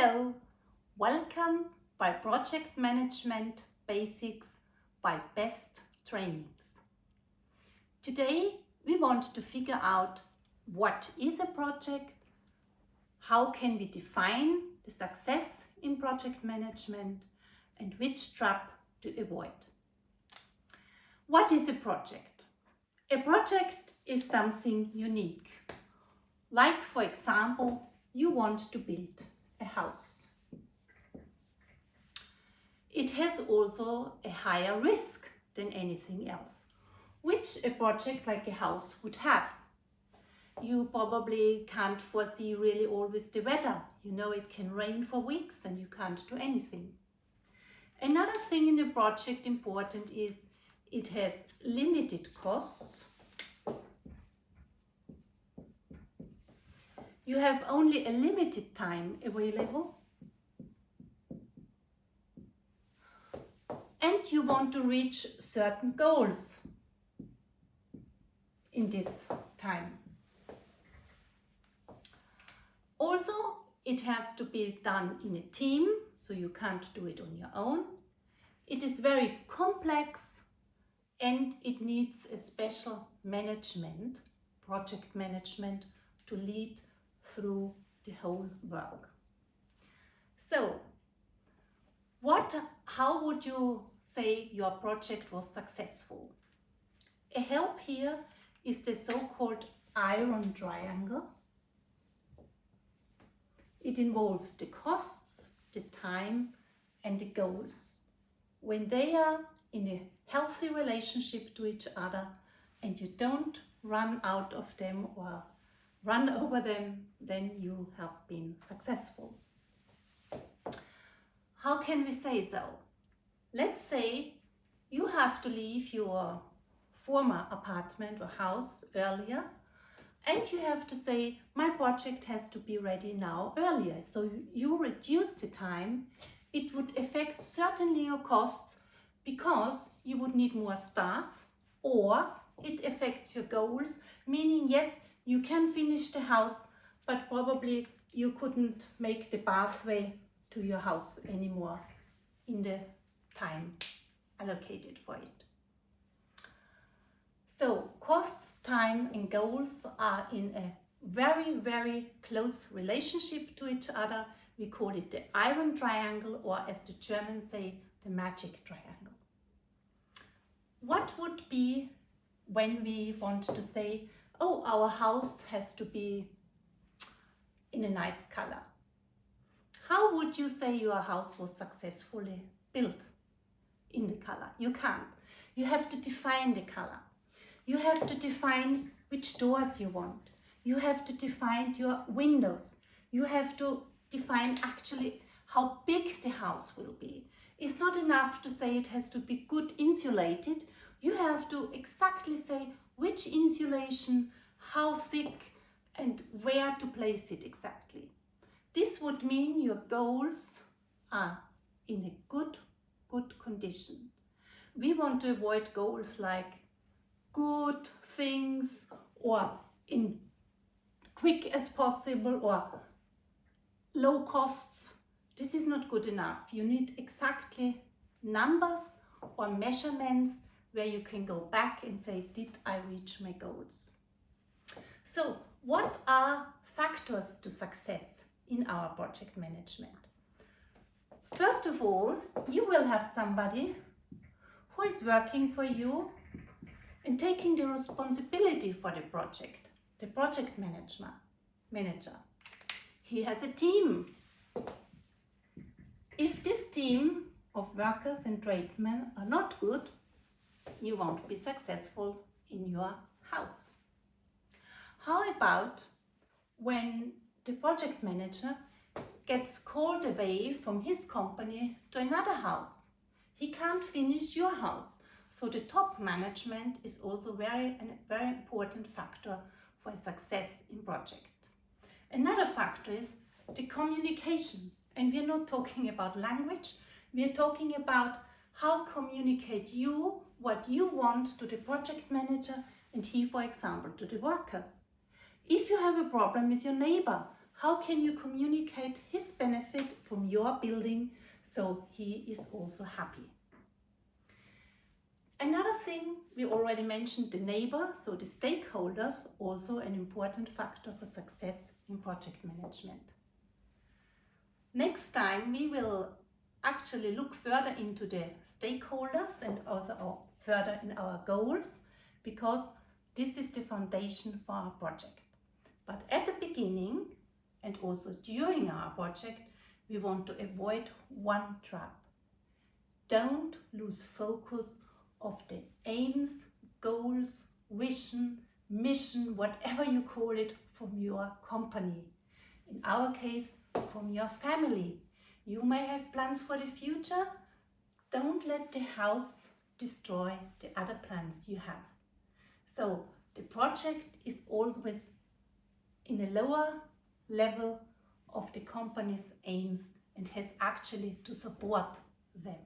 Hello, welcome by Project Management Basics by Best Trainings. Today we want to figure out what is a project, how can we define the success in project management, and which trap to avoid. What is a project? A project is something unique. Like, for example, you want to build a house. It has also a higher risk than anything else, which a project like a house would have. You probably can't foresee really always the weather. You know, it can rain for weeks and you can't do anything. Another thing in the project important is it has limited costs. You have only a limited time available. And you want to reach certain goals in this time. Also, it has to be done in a team, so you can't do it on your own. It is very complex and it needs a special management, project management, to lead through the whole work. So, how would you say your project was successful? A help here is the so-called iron triangle. It involves the costs, the time, and the goals. When they are in a healthy relationship to each other and you don't run out of them or run over them, then you have been successful. How can we say so? Let's say you have to leave your former apartment or house earlier, and you have to say, my project has to be ready now earlier. So you reduce the time. It would affect certainly your costs because you would need more staff, or it affects your goals, meaning yes, you can finish the house, but probably you couldn't make the pathway to your house anymore in the time allocated for it. So costs, time and goals are in a very, very close relationship to each other. We call it the iron triangle, or as the Germans say, the magic triangle. What would be when we want to say, oh, our house has to be in a nice color? How would you say your house was successfully built in the color? You can't. You have to define the color. You have to define which doors you want. You have to define your windows. You have to define actually how big the house will be. It's not enough to say it has to be good insulated. You have to exactly say which insulation, how thick, and where to place it exactly. This would mean your goals are in a good condition. We want to avoid goals like good things or in quick as possible or low costs. This is not good enough. You need exactly numbers or measurements where you can go back and say, did I reach my goals? So what are factors to success in our project management? First of all, you will have somebody who is working for you and taking the responsibility for the project manager. He has a team. If this team of workers and tradesmen are not good, you won't be successful in your house. How about when the project manager gets called away from his company to another house? He can't finish your house. So the top management is also a very important factor for success in project. Another factor is the communication. And we're not talking about language. We're talking about how communicate you what you want to the project manager and he, for example, to the workers. If you have a problem with your neighbor, how can you communicate his benefit from your building so he is also happy? Another thing, we already mentioned the neighbor, so the stakeholders, also an important factor for success in project management. Next time we will actually look further into the stakeholders and also further in our goals, because this is the foundation for our project. But at the beginning and also during our project, we want to avoid one trap. Don't lose focus of the aims, goals, vision, mission, whatever you call it, from your company. In our case, from your family. You may have plans for the future. Don't let the house destroy the other plans you have. So the project is always in a lower level of the company's aims and has actually to support them.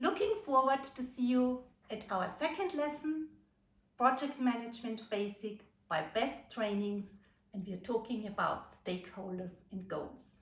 Looking forward to see you at our second lesson, Project Management Basic by Best Trainings, and we are talking about stakeholders and goals.